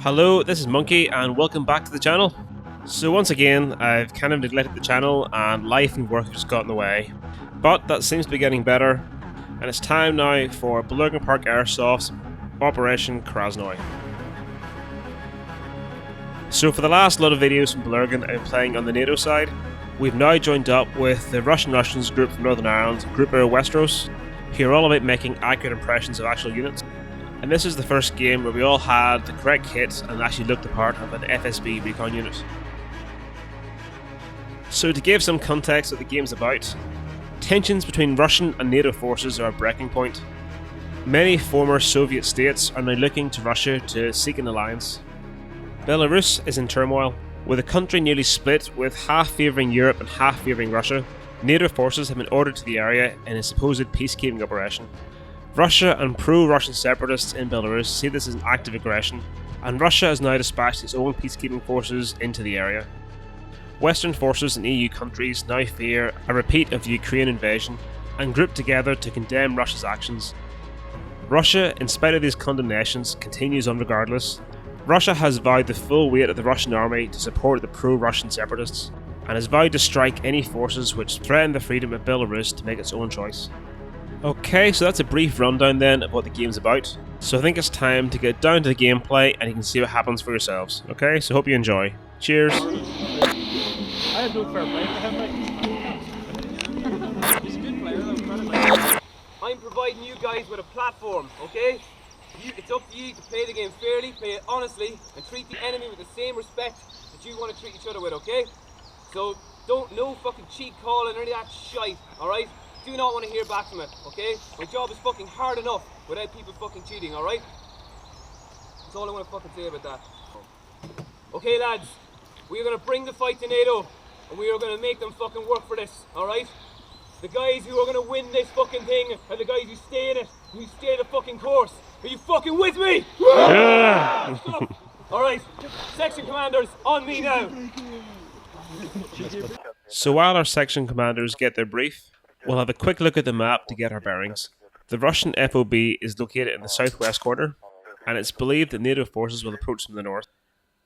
Hello, this is Monkey and welcome back to the channel. So once again, I've kind of neglected the channel and life and work have just got in the way. But that seems to be getting better, and it's time now for Bellurgan Park Airsoft's Operation Krasnoye. So for the last lot of videos from Bellurgan, I'm playing on the NATO side. We've now joined up with the Russians group from Northern Ireland, Group Air Westeros, who are all about making accurate impressions of actual units. And this is the first game where we all had the correct kit and actually looked the part of an FSB recon unit. So to give some context of what the game's about, tensions between Russian and NATO forces are a breaking point. Many former Soviet states are now looking to Russia to seek an alliance. Belarus is in turmoil, with the country nearly split, with half favouring Europe and half favouring Russia. NATO forces have been ordered to the area in a supposed peacekeeping operation. Russia and pro-Russian separatists in Belarus see this as an act of aggression, and Russia has now dispatched its own peacekeeping forces into the area. Western forces in EU countries now fear a repeat of the Ukraine invasion and group together to condemn Russia's actions. Russia, in spite of these condemnations, continues on regardless. Russia has vowed the full weight of the Russian army to support the pro-Russian separatists, and has vowed to strike any forces which threaten the freedom of Belarus to make its own choice. Okay, so that's a brief rundown then of what the game's about. So I think it's time to get down to the gameplay and you can see what happens for yourselves. Okay, so hope you enjoy. Cheers! I had no fair play for him, mate. He's a good player though, I'm providing you guys with a platform, okay? It's up to you to play the game fairly, play it honestly, and treat the enemy with the same respect that you want to treat each other with, okay? So, no fucking cheat calling or any of that shite, alright? Do not want to hear back from it, okay? My job is fucking hard enough without people fucking cheating, alright? That's all I want to fucking say about that. Okay lads, we are going to bring the fight to NATO, and we are going to make them fucking work for this, alright? The guys who are going to win this fucking thing are the guys who stay in it, who stay the fucking course. Are you fucking with me? Yeah! Alright, section commanders, on me now. So while our section commanders get their brief, we'll have a quick look at the map to get our bearings. The Russian FOB is located in the southwest corner, and it's believed that NATO forces will approach from the north.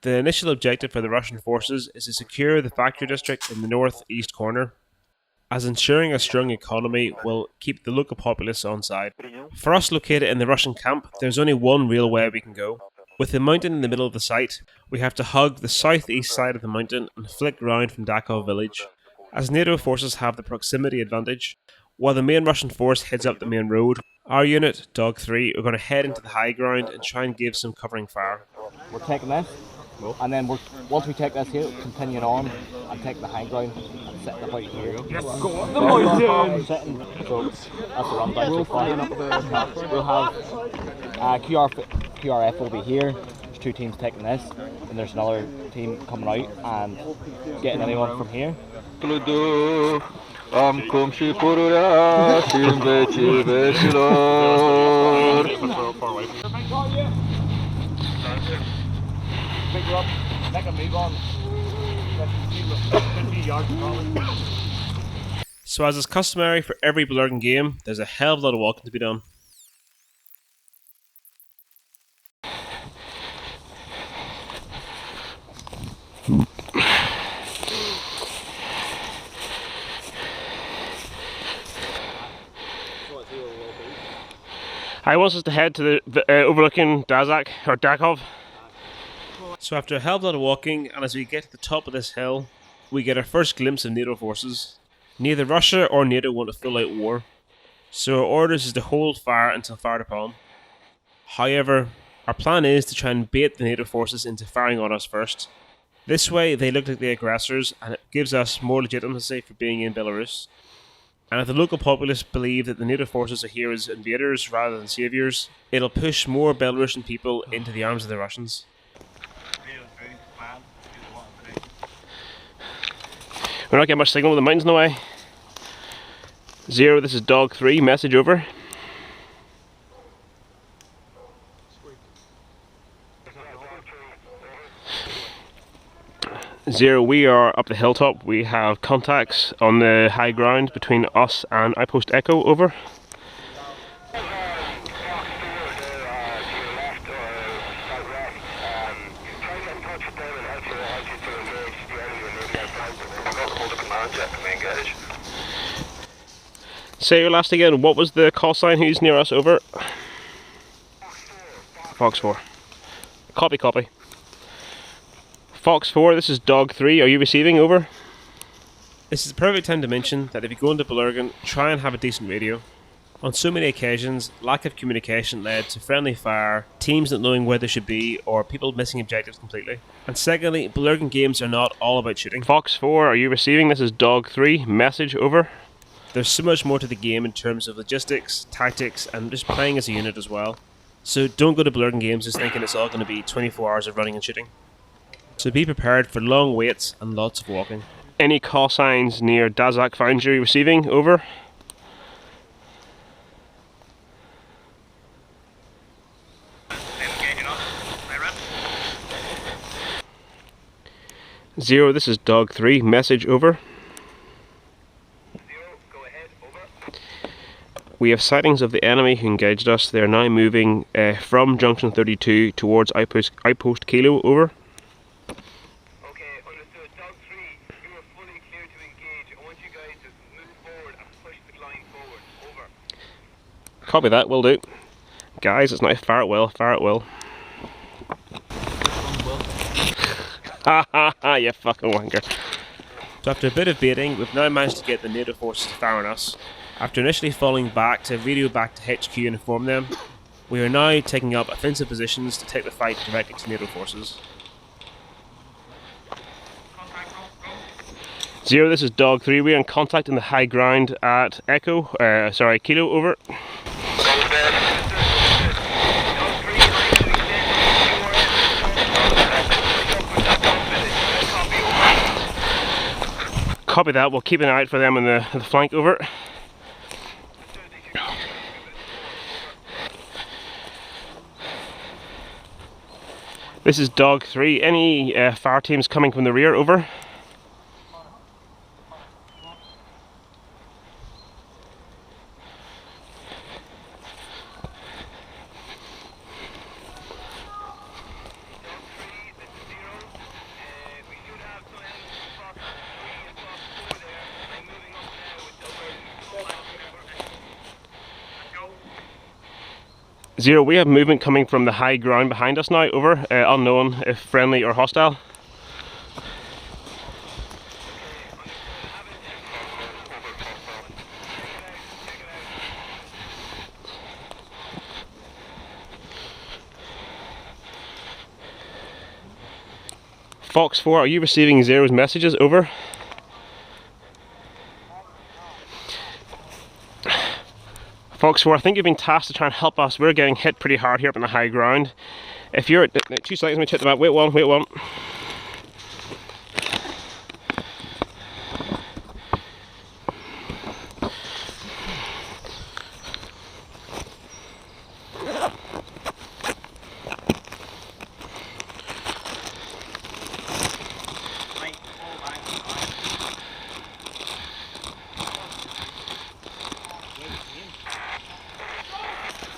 The initial objective for the Russian forces is to secure the factory district in the northeast corner, as ensuring a strong economy will keep the local populace on side. For us located in the Russian camp, there's only one real way we can go. With the mountain in the middle of the site, we have to hug the southeast side of the mountain and flick round from Dakov village, as NATO forces have the proximity advantage. While the main Russian force heads up the main road, our unit, Dog 3, are going to head into the high ground and try and give some covering fire. We're taking this, and then once we take this here, continuing on and take the high ground and set the fight here. Yes, go on the mountain! So that's the rundown so far. We'll have QRF will be here. There's two teams taking this, and there's another team coming out and getting anyone from here. So as is customary for every Bellurgan game, there's a hell of a lot of walking to be done. I want us to head to the overlooking Dazak, or Dakov. So after a hell of a lot of walking, and as we get to the top of this hill, we get our first glimpse of NATO forces. Neither Russia or NATO want a full-out war, so our orders is to hold fire until fired upon. However, our plan is to try and bait the NATO forces into firing on us first. This way they look like the aggressors, and it gives us more legitimacy for being in Belarus. And if the local populace believe that the NATO forces are here as invaders rather than saviours, it'll push more Belarusian people into the arms of the Russians. We're not getting much signal with the mountains in the way. 0, this is Dog 3, message over. Zero, we are up the hilltop. We have contacts on the high ground between us and Outpost Echo, over. contact, can we engage? Say your last again, what was the call sign? Who's near us? Over. Fox 4. Copy, copy. Fox 4, this is Dog 3, are you receiving? Over. This is the perfect time to mention that if you go into Bellurgan, try and have a decent radio. On so many occasions, lack of communication led to friendly fire, teams not knowing where they should be, or people missing objectives completely. And secondly, Bellurgan games are not all about shooting. Fox 4, are you receiving? This is Dog 3, message, over. There's so much more to the game in terms of logistics, tactics, and just playing as a unit as well. So don't go to Bellurgan games just thinking it's all going to be 24 hours of running and shooting. So be prepared for long waits and lots of walking. Any call signs near Dazak Foundry receiving? Over. Zero, this is Dog 3, message, over. We have sightings of the enemy who engaged us. They are now moving from Junction 32 towards Outpost Kilo, over. Okay, understood. Dog 3, you are fully clear to engage. I want you guys to move forward and push the line forward. Over. Copy that, will do. Guys, it's now fire at will, fire at will. Ha ha ha, you fucking wanker. So after a bit of baiting, we've now managed to get the NATO forces to fire on us. After initially falling back to radio back to HQ and inform them, we are now taking up offensive positions to take the fight directly to NATO forces. Zero, this is Dog 3. We are in contact in the high ground at Kilo, over. Copy that, we'll keep an eye out for them in the flank, over. This is Dog 3. Any fire teams coming from the rear, over? Zero, we have movement coming from the high ground behind us now, over. Unknown if friendly or hostile. Fox 4, are you receiving Zero's messages? Over. Fox 4, I think you've been tasked to try and help us. We're getting hit pretty hard here up in the high ground. If you're at 2 seconds, let me check the map. Wait one, wait one.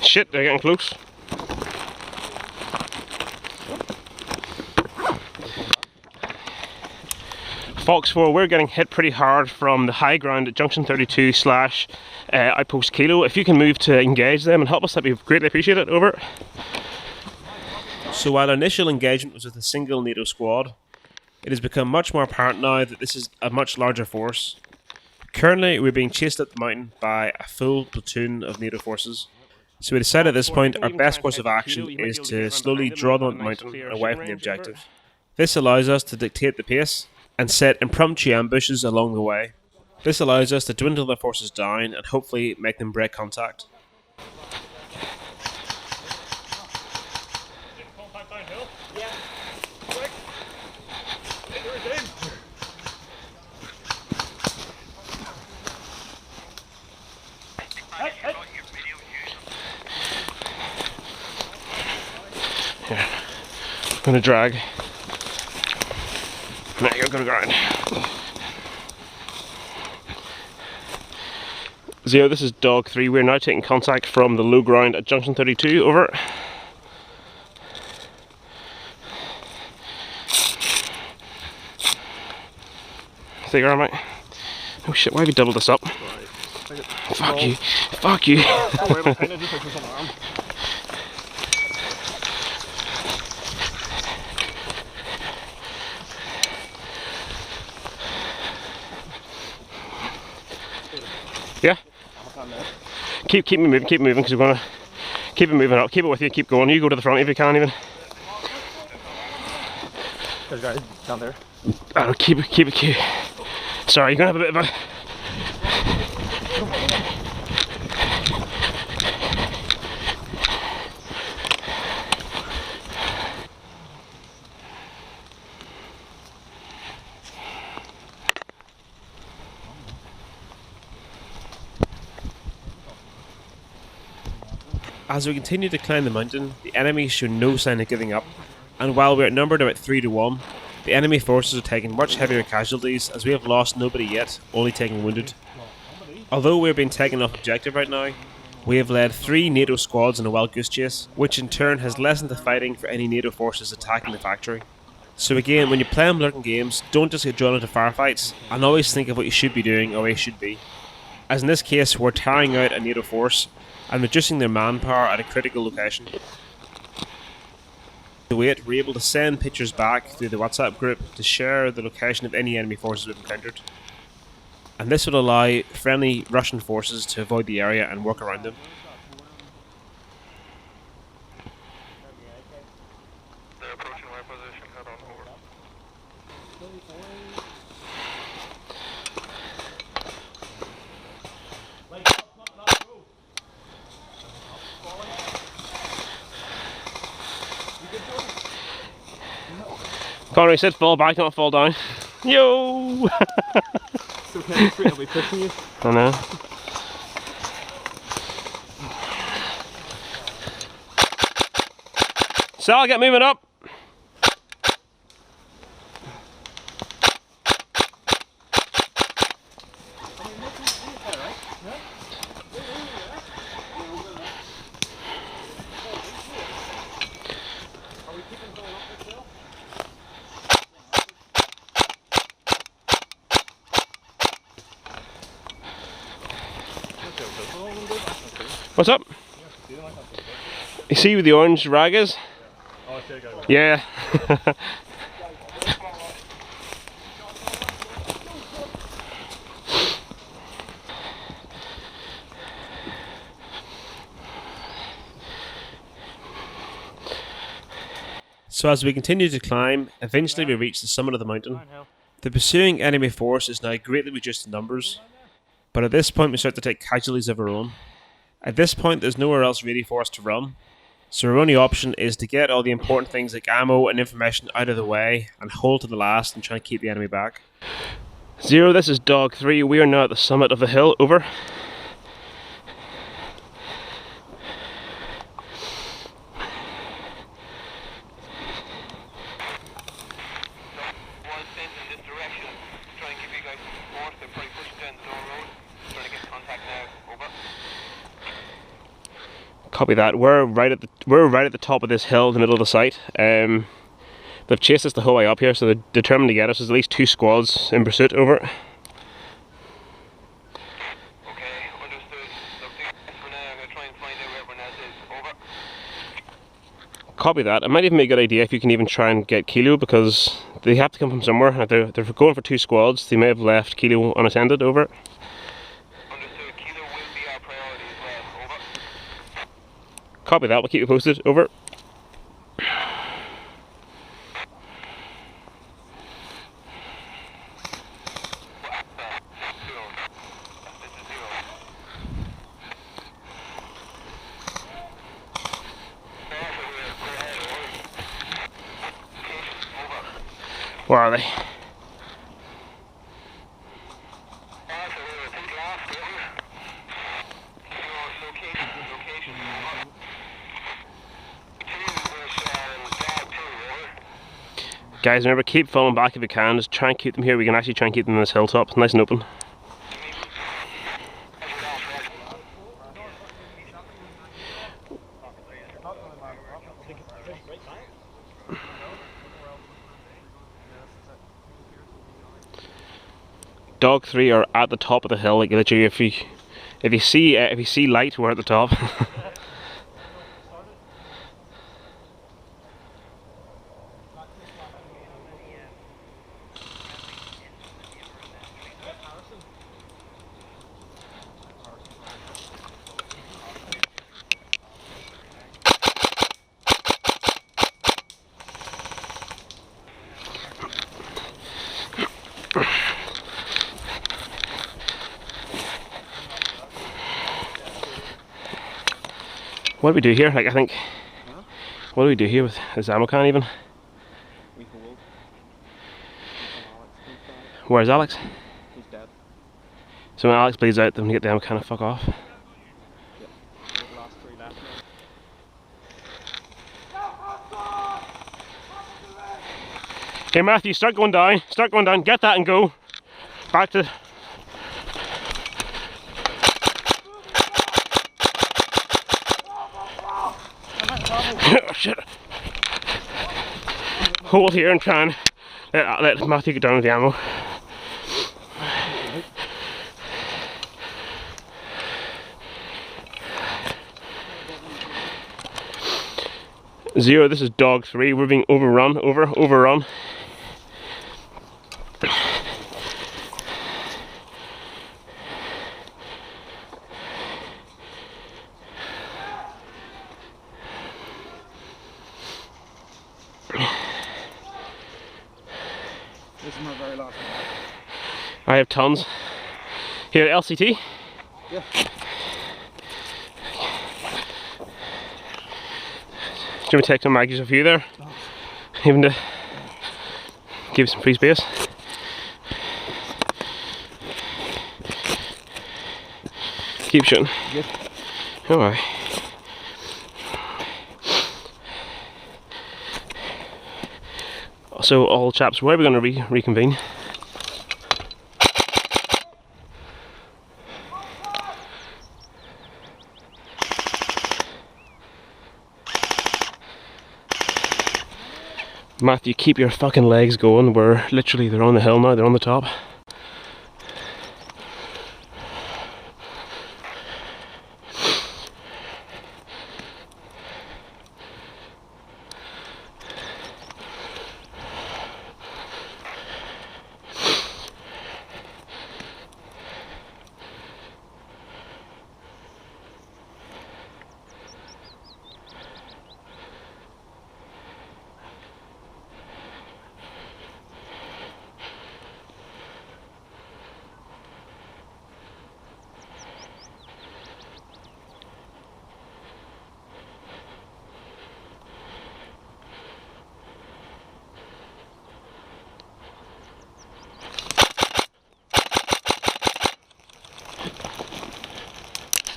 Shit, they're getting close. Fox 4, we're getting hit pretty hard from the high ground at Junction 32 / Outpost Kilo. If you can move to engage them and help us, that'd be greatly appreciated, over. So while our initial engagement was with a single NATO squad, it has become much more apparent now that this is a much larger force. Currently, we're being chased up the mountain by a full platoon of NATO forces. So we decided at this point our best course of action is to slowly draw them up the mountain away from the objective. This allows us to dictate the pace and set impromptu ambushes along the way. This allows us to dwindle their forces down and hopefully make them break contact. Here, I'm gonna drag. Now you're gonna grind. Zero, this is Dog 3. We're now taking contact from the low ground at Junction 32. Over. Stay around, mate. Oh shit, why have you doubled this up? Fuck you. Fuck you. Yeah? Keep me moving, because we're gonna keep it moving up, keep it with you, keep going. You go to the front if you can even. There's guys down there. Oh, keep it. Sorry, you're gonna have a bit of a... As we continue to climb the mountain, the enemy show no sign of giving up, and while we're outnumbered about 3 to 1, the enemy forces are taking much heavier casualties as we have lost nobody yet, only taking wounded. Although we're being taken off objective right now, we have led 3 NATO squads in a wild goose chase, which in turn has lessened the fighting for any NATO forces attacking the factory. So again, when you're playing Bellurgan games, don't just get drawn into firefights, and always think of what you should be doing or where you should be. As in this case, we're tiring out a NATO force and reducing their manpower at a critical location. To wait, we're able to send pictures back through the WhatsApp group to share the location of any enemy forces we've encountered. And this would allow friendly Russian forces to avoid the area and work around them. They're approaching my position, head on over. Connery said fall back, not fall down. Yo! So can I'll be pushing you. I know. Sal, get moving up! What's up? You see where the orange rag is? Yeah. So as we continue to climb, eventually we reach the summit of the mountain. The pursuing enemy force is now greatly reduced in numbers, but at this point we start to take casualties of our own. At this point there's nowhere else really for us to run, so our only option is to get all the important things like ammo and information out of the way and hold to the last and try and keep the enemy back. 0, this is Dog 3, we are now at the summit of the hill, over. Copy that. We're right at the top of this hill in the middle of the site. They've chased us the whole way up here, so they're determined to get us. There's at least 2 squads in pursuit. Over. Okay, understood. For now, I'm going to try and find out where everyone else is. Over. Copy that. It might even be a good idea if you can even try and get Kilo, because they have to come from somewhere. They're going for 2 squads. They may have left Kilo unattended. Over. Understood. Kilo will be our priority as well. Over. Copy that. We'll keep you posted. Over. Where are they? Guys, remember, keep falling back if you can. Just try and keep them here. We can actually try and keep them on this hilltop. It's nice and open. Dog 3 are at the top of the hill. Like literally, if you see light, we're at the top. What do we do here? Like, I think, what do we do here with this ammo can even? We hold. Where's Alex? He's dead. So when Alex bleeds out, then we get the ammo can and fuck off. Yep. The last 3 left. Hey Matthew, start going down, get that and go. Back to... Oh shit. Hold here and try and let Matthew get down with the ammo. Zero, this is Dog 3, we're being overrun, overrun. This is my very last one. I have tons. Here, LCT? Yeah. Do you want me to take some maggies off you there? No. Even to give you some free space. Keep shooting. Good. Alright. So, all chaps, where are we going to reconvene? Matthew, keep your fucking legs going. We're literally, they're on the hill now, they're on the top.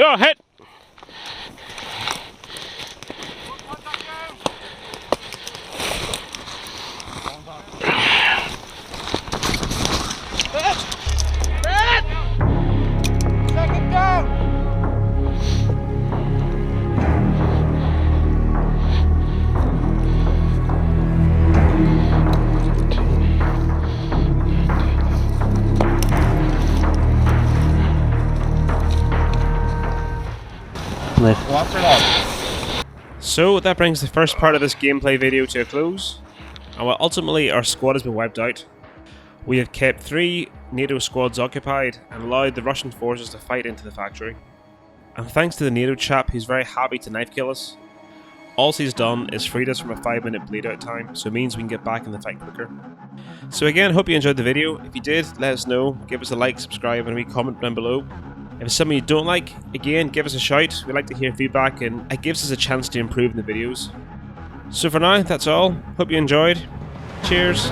Oh, hit! Second down! So that brings the first part of this gameplay video to a close, and while ultimately our squad has been wiped out, we have kept 3 NATO squads occupied and allowed the Russian forces to fight into the factory. And thanks to the NATO chap who's very happy to knife kill us, all he's done is freed us from a 5-minute bleed out time, so it means we can get back in the fight quicker. So again, hope you enjoyed the video. If you did, let us know, give us a like, subscribe and a wee comment down below. If it's something you don't like, again, give us a shout. We like to hear feedback and it gives us a chance to improve in the videos. So for now, that's all. Hope you enjoyed. Cheers.